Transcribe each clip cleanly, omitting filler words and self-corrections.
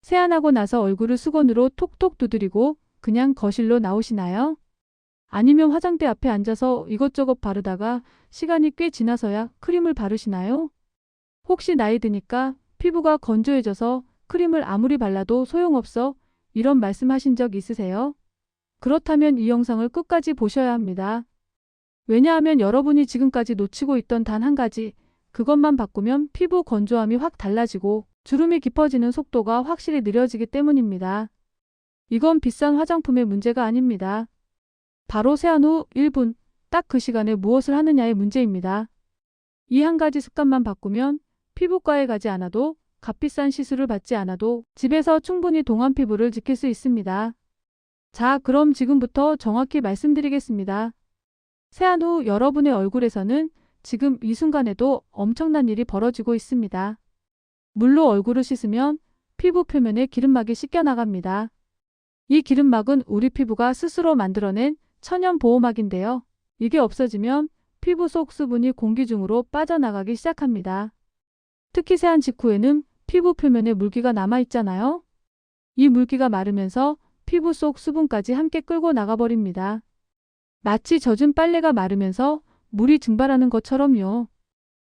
세안하고 나서 얼굴을 수건으로 톡톡 두드리고 그냥 거실로 나오시나요? 아니면 화장대 앞에 앉아서 이것저것 바르다가 시간이 꽤 지나서야 크림을 바르시나요? 혹시 나이 드니까 피부가 건조해져서 크림을 아무리 발라도 소용없어 이런 말씀하신 적 있으세요? 그렇다면 이 영상을 끝까지 보셔야 합니다. 왜냐하면 여러분이 지금까지 놓치고 있던 단 한 가지, 그것만 바꾸면 피부 건조함이 확 달라지고 주름이 깊어지는 속도가 확실히 느려지기 때문입니다. 이건 비싼 화장품의 문제가 아닙니다. 바로 세안 후 1분, 딱 그 시간에 무엇을 하느냐의 문제입니다. 이 한 가지 습관만 바꾸면 피부과에 가지 않아도 값비싼 시술을 받지 않아도 집에서 충분히 동안 피부를 지킬 수 있습니다. 자, 그럼 지금부터 정확히 말씀드리겠습니다. 세안 후 여러분의 얼굴에서는 지금 이 순간에도 엄청난 일이 벌어지고 있습니다. 물로 얼굴을 씻으면 피부 표면에 기름막이 씻겨나갑니다. 이 기름막은 우리 피부가 스스로 만들어낸 천연 보호막인데요. 이게 없어지면 피부 속 수분이 공기 중으로 빠져나가기 시작합니다. 특히 세안 직후에는 피부 표면에 물기가 남아있잖아요. 이 물기가 마르면서 피부 속 수분까지 함께 끌고 나가버립니다. 마치 젖은 빨래가 마르면서 물이 증발하는 것처럼요.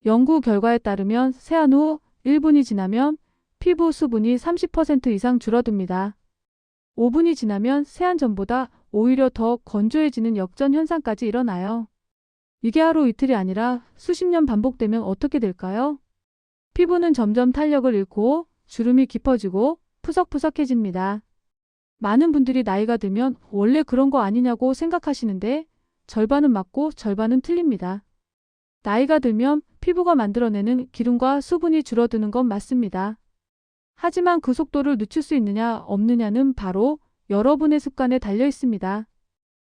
연구 결과에 따르면 세안 후 1분이 지나면 피부 수분이 30% 이상 줄어듭니다. 5분이 지나면 세안 전보다 오히려 더 건조해지는 역전 현상까지 일어나요. 이게 하루 이틀이 아니라 수십 년 반복되면 어떻게 될까요? 피부는 점점 탄력을 잃고 주름이 깊어지고 푸석푸석해집니다. 많은 분들이 나이가 들면 원래 그런 거 아니냐고 생각하시는데 절반은 맞고 절반은 틀립니다. 나이가 들면 피부가 만들어내는 기름과 수분이 줄어드는 건 맞습니다. 하지만 그 속도를 늦출 수 있느냐 없느냐는 바로 여러분의 습관에 달려 있습니다.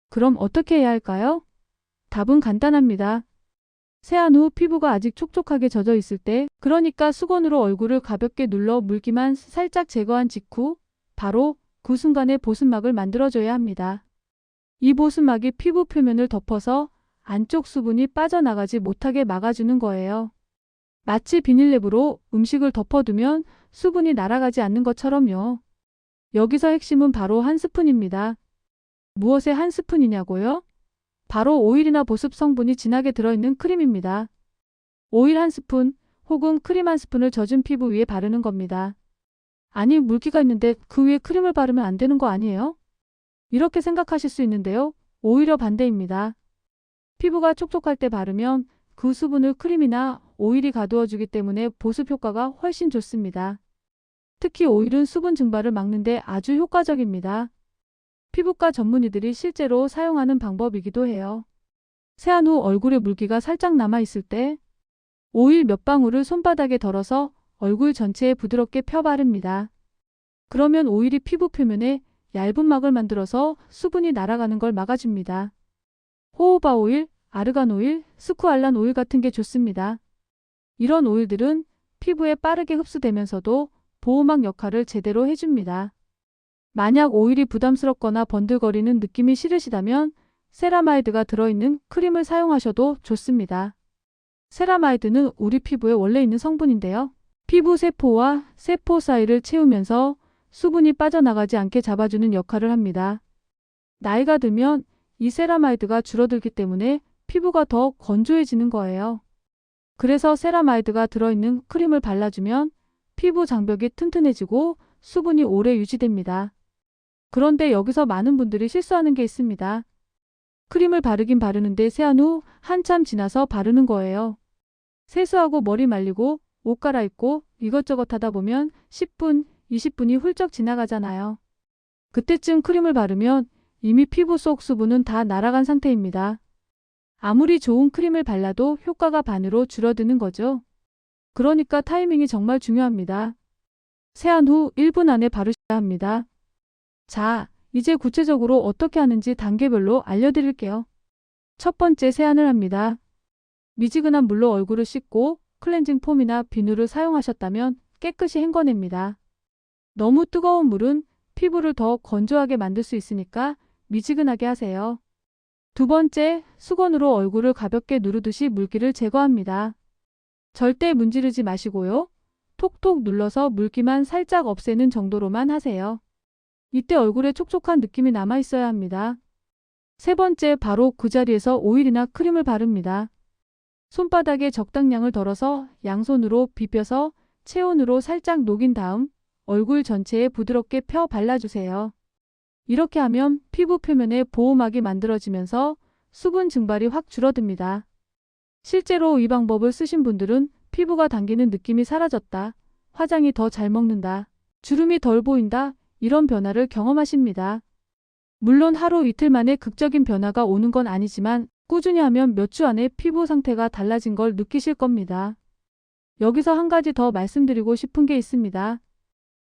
그럼 어떻게 해야 할까요? 답은 간단합니다. 세안 후 피부가 아직 촉촉하게 젖어 있을 때, 그러니까 수건으로 얼굴을 가볍게 눌러 물기만 살짝 제거한 직후 바로 그 순간에 보습막을 만들어줘야 합니다. 이 보습막이 피부 표면을 덮어서 안쪽 수분이 빠져나가지 못하게 막아주는 거예요. 마치 비닐랩으로 음식을 덮어두면 수분이 날아가지 않는 것처럼요. 여기서 핵심은 바로 한 스푼입니다. 무엇의 한 스푼이냐고요? 바로 오일이나 보습 성분이 진하게 들어있는 크림입니다. 오일 한 스푼 혹은 크림 한 스푼을 젖은 피부 위에 바르는 겁니다. 아니, 물기가 있는데 그 위에 크림을 바르면 안 되는 거 아니에요? 이렇게 생각하실 수 있는데요. 오히려 반대입니다. 피부가 촉촉할 때 바르면 그 수분을 크림이나 오일이 가두어주기 때문에 보습 효과가 훨씬 좋습니다. 특히 오일은 수분 증발을 막는데 아주 효과적입니다. 피부과 전문의들이 실제로 사용하는 방법이기도 해요. 세안 후 얼굴에 물기가 살짝 남아있을 때 오일 몇 방울을 손바닥에 덜어서 얼굴 전체에 부드럽게 펴 바릅니다. 그러면 오일이 피부 표면에 얇은 막을 만들어서 수분이 날아가는 걸 막아줍니다. 호호바 오일, 아르간 오일, 스쿠알란 오일 같은 게 좋습니다. 이런 오일들은 피부에 빠르게 흡수되면서도 보호막 역할을 제대로 해줍니다. 만약 오일이 부담스럽거나 번들거리는 느낌이 싫으시다면 세라마이드가 들어있는 크림을 사용하셔도 좋습니다. 세라마이드는 우리 피부에 원래 있는 성분인데요. 피부 세포와 세포 사이를 채우면서 수분이 빠져나가지 않게 잡아주는 역할을 합니다. 나이가 들면 이 세라마이드가 줄어들기 때문에 피부가 더 건조해지는 거예요. 그래서 세라마이드가 들어있는 크림을 발라주면 피부 장벽이 튼튼해지고 수분이 오래 유지됩니다. 그런데 여기서 많은 분들이 실수하는 게 있습니다. 크림을 바르긴 바르는데 세안 후 한참 지나서 바르는 거예요. 세수하고 머리 말리고 옷 갈아입고 이것저것 하다 보면 10분, 20분이 훌쩍 지나가잖아요. 그때쯤 크림을 바르면 이미 피부 속 수분은 다 날아간 상태입니다. 아무리 좋은 크림을 발라도 효과가 반으로 줄어드는 거죠. 그러니까 타이밍이 정말 중요합니다. 세안 후 1분 안에 바르셔야 합니다. 자, 이제 구체적으로 어떻게 하는지 단계별로 알려드릴게요. 첫 번째, 세안을 합니다. 미지근한 물로 얼굴을 씻고 클렌징 폼이나 비누를 사용하셨다면 깨끗이 헹궈냅니다. 너무 뜨거운 물은 피부를 더 건조하게 만들 수 있으니까 미지근하게 하세요. 두 번째, 수건으로 얼굴을 가볍게 누르듯이 물기를 제거합니다. 절대 문지르지 마시고요. 톡톡 눌러서 물기만 살짝 없애는 정도로만 하세요. 이때 얼굴에 촉촉한 느낌이 남아 있어야 합니다. 세 번째, 바로 그 자리에서 오일이나 크림을 바릅니다. 손바닥에 적당량을 덜어서 양손으로 비벼서 체온으로 살짝 녹인 다음 얼굴 전체에 부드럽게 펴 발라주세요. 이렇게 하면 피부 표면에 보호막이 만들어지면서 수분 증발이 확 줄어듭니다. 실제로 이 방법을 쓰신 분들은 피부가 당기는 느낌이 사라졌다, 화장이 더 잘 먹는다, 주름이 덜 보인다, 이런 변화를 경험하십니다. 물론 하루 이틀 만에 극적인 변화가 오는 건 아니지만 꾸준히 하면 몇 주 안에 피부 상태가 달라진 걸 느끼실 겁니다. 여기서 한 가지 더 말씀드리고 싶은 게 있습니다.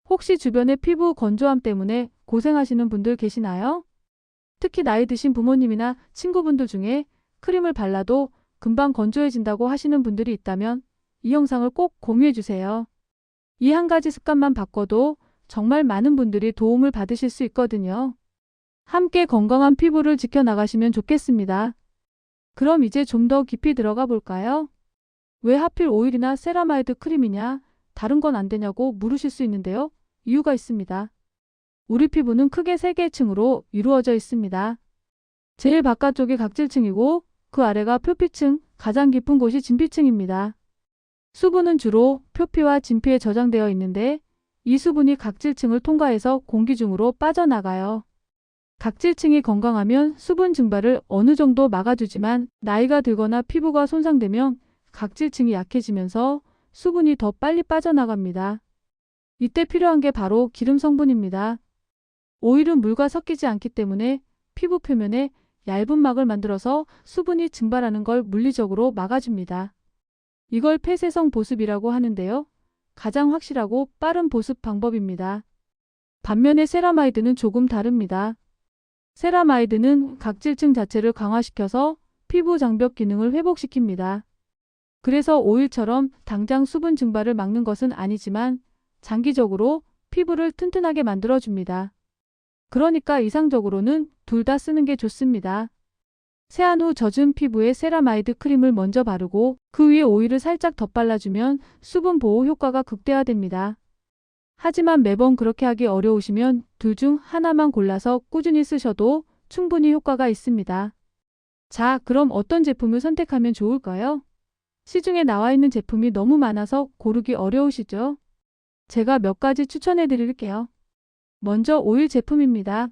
혹시 주변에 피부 건조함 때문에 고생하시는 분들 계시나요? 특히 나이 드신 부모님이나 친구분들 중에 크림을 발라도 금방 건조해진다고 하시는 분들이 있다면 이 영상을 꼭 공유해 주세요. 이 한 가지 습관만 바꿔도 정말 많은 분들이 도움을 받으실 수 있거든요. 함께 건강한 피부를 지켜나가시면 좋겠습니다. 그럼 이제 좀 더 깊이 들어가 볼까요? 왜 하필 오일이나 세라마이드 크림이냐, 다른 건 안 되냐고 물으실 수 있는데요. 이유가 있습니다. 우리 피부는 크게 3개의 층으로 이루어져 있습니다. 제일 바깥쪽이 각질층이고 그 아래가 표피층, 가장 깊은 곳이 진피층입니다. 수분은 주로 표피와 진피에 저장되어 있는데 이 수분이 각질층을 통과해서 공기 중으로 빠져나가요. 각질층이 건강하면 수분 증발을 어느 정도 막아주지만 나이가 들거나 피부가 손상되면 각질층이 약해지면서 수분이 더 빨리 빠져나갑니다. 이때 필요한 게 바로 기름 성분입니다. 오일은 물과 섞이지 않기 때문에 피부 표면에 얇은 막을 만들어서 수분이 증발하는 걸 물리적으로 막아줍니다. 이걸 폐쇄성 보습이라고 하는데요. 가장 확실하고 빠른 보습 방법입니다. 반면에 세라마이드는 조금 다릅니다. 세라마이드는 각질층 자체를 강화시켜서 피부 장벽 기능을 회복시킵니다. 그래서 오일처럼 당장 수분 증발을 막는 것은 아니지만 장기적으로 피부를 튼튼하게 만들어줍니다. 그러니까 이상적으로는 둘 다 쓰는 게 좋습니다. 세안 후 젖은 피부에 세라마이드 크림을 먼저 바르고 그 위에 오일을 살짝 덧발라주면 수분 보호 효과가 극대화됩니다. 하지만 매번 그렇게 하기 어려우시면 둘 중 하나만 골라서 꾸준히 쓰셔도 충분히 효과가 있습니다. 자, 그럼 어떤 제품을 선택하면 좋을까요? 시중에 나와 있는 제품이 너무 많아서 고르기 어려우시죠? 제가 몇 가지 추천해 드릴게요. 먼저 오일 제품입니다.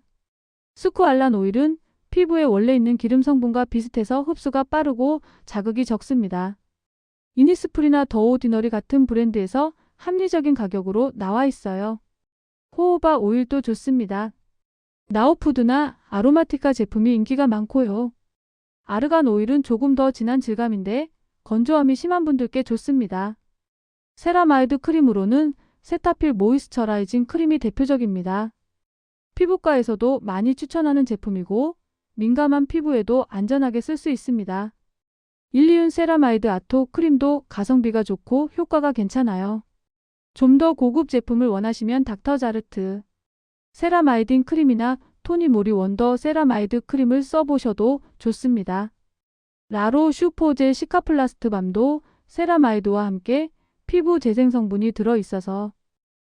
스쿠알란 오일은 피부에 원래 있는 기름 성분과 비슷해서 흡수가 빠르고 자극이 적습니다. 이니스프리나 더오디너리 같은 브랜드에서 합리적인 가격으로 나와 있어요. 호호바 오일도 좋습니다. 나우푸드나 아로마티카 제품이 인기가 많고요. 아르간 오일은 조금 더 진한 질감인데 건조함이 심한 분들께 좋습니다. 세라마이드 크림으로는 세타필 모이스처라이징 크림이 대표적입니다. 피부과에서도 많이 추천하는 제품이고 민감한 피부에도 안전하게 쓸 수 있습니다. 일리윤 세라마이드 아토 크림도 가성비가 좋고 효과가 괜찮아요. 좀 더 고급 제품을 원하시면 닥터자르트 세라마이딘 크림이나 토니모리 원더 세라마이드 크림을 써보셔도 좋습니다. 라로 슈포제 시카플라스트 밤도 세라마이드와 함께 피부 재생 성분이 들어있어서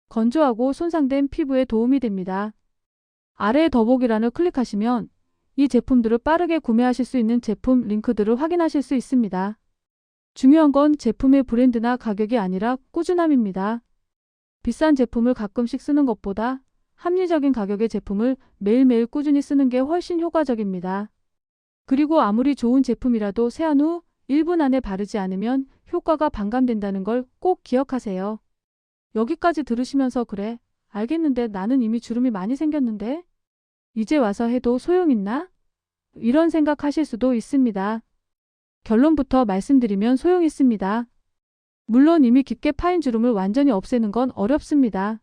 건조하고 손상된 피부에 도움이 됩니다. 아래 더보기란을 클릭하시면 이 제품들을 빠르게 구매하실 수 있는 제품 링크들을 확인하실 수 있습니다. 중요한 건 제품의 브랜드나 가격이 아니라 꾸준함입니다. 비싼 제품을 가끔씩 쓰는 것보다 합리적인 가격의 제품을 매일매일 꾸준히 쓰는 게 훨씬 효과적입니다. 그리고 아무리 좋은 제품이라도 세안 후 1분 안에 바르지 않으면 효과가 반감된다는 걸 꼭 기억하세요. 여기까지 들으시면서 그래, 알겠는데 나는 이미 주름이 많이 생겼는데? 이제 와서 해도 소용있나? 이런 생각하실 수도 있습니다. 결론부터 말씀드리면 소용있습니다. 물론 이미 깊게 파인 주름을 완전히 없애는 건 어렵습니다.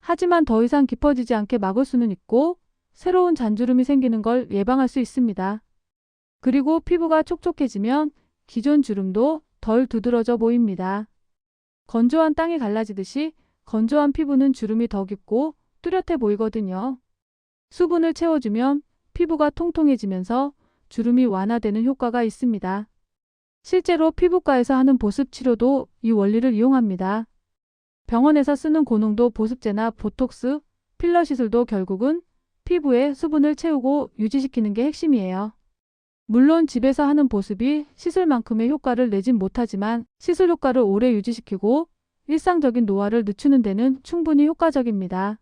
하지만 더 이상 깊어지지 않게 막을 수는 있고 새로운 잔주름이 생기는 걸 예방할 수 있습니다. 그리고 피부가 촉촉해지면 기존 주름도 덜 두드러져 보입니다. 건조한 땅이 갈라지듯이 건조한 피부는 주름이 더 깊고 뚜렷해 보이거든요. 수분을 채워주면 피부가 통통해지면서 주름이 완화되는 효과가 있습니다. 실제로 피부과에서 하는 보습 치료도 이 원리를 이용합니다. 1년 1회 정도 균일 패치를 바르고 2주간 쉬었다가 다시 1회 정도 패치를 바르면 주름이 완화되고 병원에서 쓰는 고농도 보습제나 보톡스, 필러 시술도 결국은 피부에 수분을 채우고 유지시키는 게 핵심이에요. 물론 집에서 하는 보습이 시술만큼의 효과를 내진 못하지만 시술 효과를 오래 유지시키고 일상적인 노화를 늦추는 데는 충분히 효과적입니다.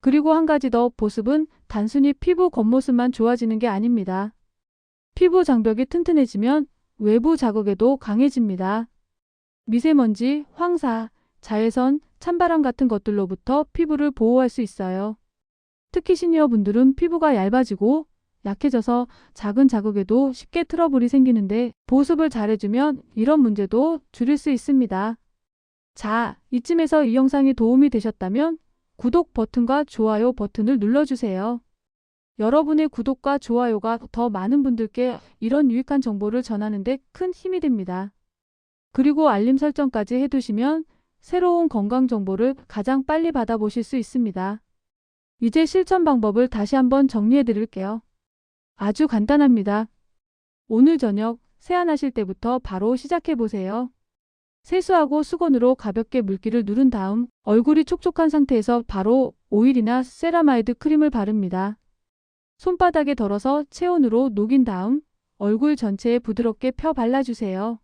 그리고 한 가지 더, 보습은 단순히 피부 겉모습만 좋아지는 게 아닙니다. 피부 장벽이 튼튼해지면 외부 자극에도 강해집니다. 미세먼지, 황사, 자외선, 찬바람 같은 것들로부터 피부를 보호할 수 있어요. 특히 시니어분들은 피부가 얇아지고 약해져서 작은 자극에도 쉽게 트러블이 생기는데 보습을 잘해주면 이런 문제도 줄일 수 있습니다. 자, 이쯤에서 이 영상이 도움이 되셨다면 구독 버튼과 좋아요 버튼을 눌러주세요. 여러분의 구독과 좋아요가 더 많은 분들께 이런 유익한 정보를 전하는 데 큰 힘이 됩니다. 그리고 알림 설정까지 해두시면 새로운 건강 정보를 가장 빨리 받아보실 수 있습니다. 이제 실천 방법을 다시 한번 정리해 드릴게요. 아주 간단합니다. 오늘 저녁 세안하실 때부터 바로 시작해 보세요. 세수하고 수건으로 가볍게 물기를 누른 다음 얼굴이 촉촉한 상태에서 바로 오일이나 세라마이드 크림을 바릅니다. 손바닥에 덜어서 체온으로 녹인 다음 얼굴 전체에 부드럽게 펴 발라주세요.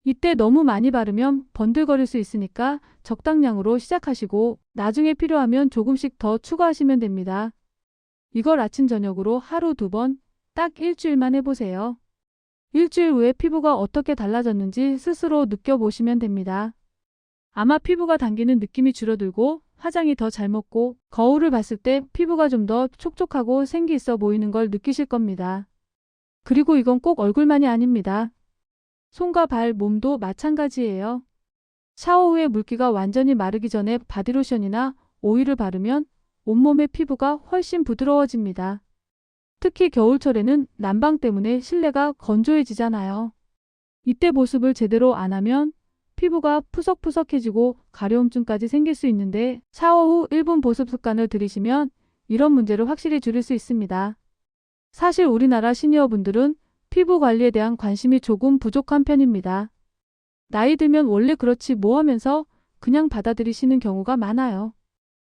이때 너무 많이 바르면 번들거릴 수 있으니까 적당량으로 시작하시고 나중에 필요하면 조금씩 더 추가하시면 됩니다. 이걸 아침 저녁으로 하루 2번, 딱 일주일만 해보세요. 일주일 후에 피부가 어떻게 달라졌는지 스스로 느껴보시면 됩니다. 아마 피부가 당기는 느낌이 줄어들고 화장이 더 잘 먹고 거울을 봤을 때 피부가 좀 더 촉촉하고 생기 있어 보이는 걸 느끼실 겁니다. 그리고 이건 꼭 얼굴만이 아닙니다. 손과 발, 몸도 마찬가지예요. 샤워 후에 물기가 완전히 마르기 전에 바디로션이나 오일을 바르면 온몸의 피부가 훨씬 부드러워집니다. 특히 겨울철에는 난방 때문에 실내가 건조해지잖아요. 이때 보습을 제대로 안 하면 피부가 푸석푸석해지고 가려움증까지 생길 수 있는데 샤워 후 1분 보습 습관을 들이시면 이런 문제를 확실히 줄일 수 있습니다. 사실 우리나라 시니어분들은 피부 관리에 대한 관심이 조금 부족한 편입니다. 나이 들면 원래 그렇지 뭐 하면서 그냥 받아들이시는 경우가 많아요.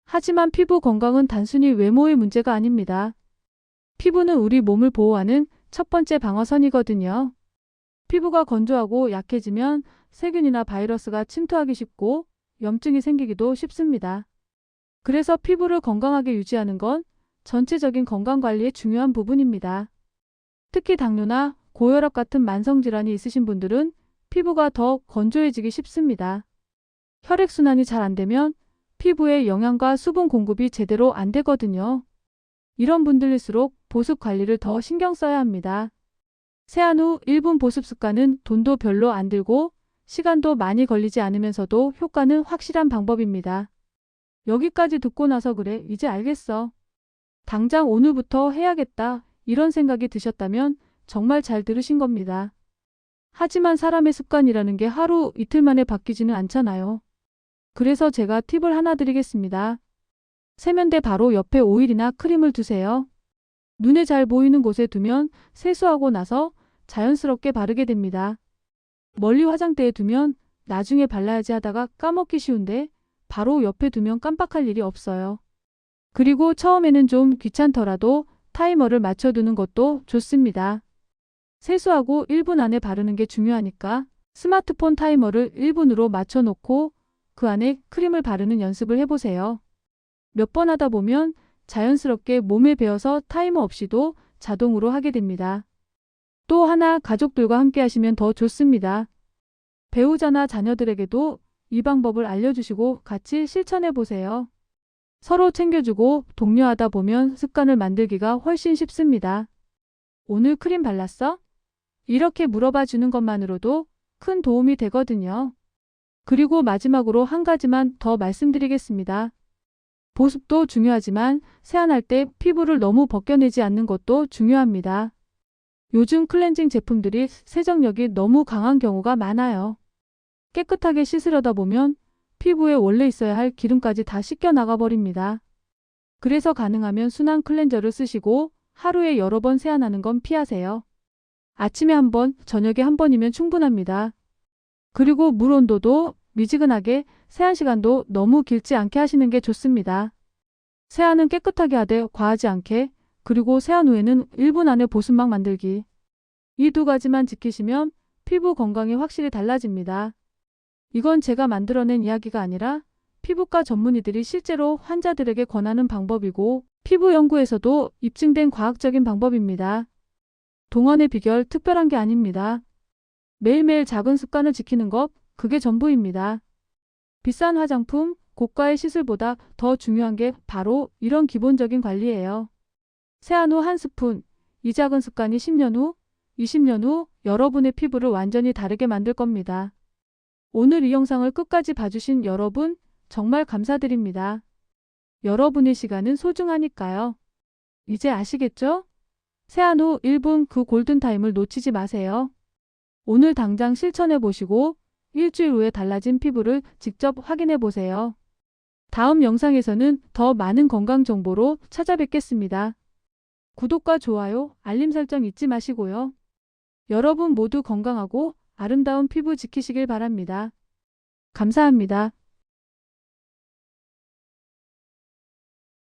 하지만 피부 건강은 단순히 외모의 문제가 아닙니다. 피부는 우리 몸을 보호하는 첫 번째 방어선이거든요. 피부가 건조하고 약해지면 세균이나 바이러스가 침투하기 쉽고 염증이 생기기도 쉽습니다. 그래서 피부를 건강하게 유지하는 건 전체적인 건강관리의 중요한 부분입니다. 특히 당뇨나 고혈압 같은 만성질환이 있으신 분들은 피부가 더 건조해지기 쉽습니다. 혈액순환이 잘 안 되면 피부에 영양과 수분 공급이 제대로 안 되거든요. 이런 분들일수록 보습 관리를 더 신경 써야 합니다. 세안 후 1분 보습 습관은 돈도 별로 안 들고 시간도 많이 걸리지 않으면서도 효과는 확실한 방법입니다. 여기까지 듣고 나서 그래, 이제 알겠어. 당장 오늘부터 해야겠다. 이런 생각이 드셨다면 정말 잘 들으신 겁니다. 하지만 사람의 습관이라는 게 하루 이틀 만에 바뀌지는 않잖아요. 그래서 제가 팁을 하나 드리겠습니다. 세면대 바로 옆에 오일이나 크림을 두세요. 눈에 잘 보이는 곳에 두면 세수하고 나서 자연스럽게 바르게 됩니다. 멀리 화장대에 두면 나중에 발라야지 하다가 까먹기 쉬운데 바로 옆에 두면 깜빡할 일이 없어요. 그리고 처음에는 좀 귀찮더라도 타이머를 맞춰두는 것도 좋습니다. 세수하고 1분 안에 바르는 게 중요하니까 스마트폰 타이머를 1분으로 맞춰놓고 그 안에 크림을 바르는 연습을 해보세요. 몇 번 하다 보면 자연스럽게 몸에 배어서 타이머 없이도 자동으로 하게 됩니다. 또 하나, 가족들과 함께 하시면 더 좋습니다. 배우자나 자녀들에게도 이 방법을 알려주시고 같이 실천해 보세요. 서로 챙겨주고 독려하다 보면 습관을 만들기가 훨씬 쉽습니다. 오늘 크림 발랐어? 이렇게 물어봐 주는 것만으로도 큰 도움이 되거든요. 그리고 마지막으로 한 가지만 더 말씀드리겠습니다. 보습도 중요하지만 세안할 때 피부를 너무 벗겨내지 않는 것도 중요합니다. 요즘 클렌징 제품들이 세정력이 너무 강한 경우가 많아요. 깨끗하게 씻으려다 보면 피부에 원래 있어야 할 기름까지 다 씻겨 나가버립니다. 그래서 가능하면 순한 클렌저를 쓰시고 하루에 여러 번 세안하는 건 피하세요. 아침에 한 번, 저녁에 한 번이면 충분합니다. 그리고 물 온도도 미지근하게 세안 시간도 너무 길지 않게 하시는 게 좋습니다. 세안은 깨끗하게 하되 과하지 않게, 그리고 세안 후에는 1분 안에 보습막 만들기. 이 두 가지만 지키시면 피부 건강이 확실히 달라집니다. 이건 제가 만들어낸 이야기가 아니라 피부과 전문의들이 실제로 환자들에게 권하는 방법이고 피부 연구에서도 입증된 과학적인 방법입니다. 동안의 비결 특별한 게 아닙니다. 매일매일 작은 습관을 지키는 것, 그게 전부입니다. 비싼 화장품, 고가의 시술보다 더 중요한 게 바로 이런 기본적인 관리예요. 세안 후 한 스푼, 이 작은 습관이 10년 후, 20년 후 여러분의 피부를 완전히 다르게 만들 겁니다. 오늘 이 영상을 끝까지 봐주신 여러분, 정말 감사드립니다. 여러분의 시간은 소중하니까요. 이제 아시겠죠? 세안 후 1분 그 골든타임을 놓치지 마세요. 오늘 당장 실천해 보시고 일주일 후에 달라진 피부를 직접 확인해 보세요. 다음 영상에서는 더 많은 건강 정보로 찾아뵙겠습니다. 구독과 좋아요, 알림 설정 잊지 마시고요. 여러분 모두 건강하고 아름다운 피부 지키시길 바랍니다. 감사합니다.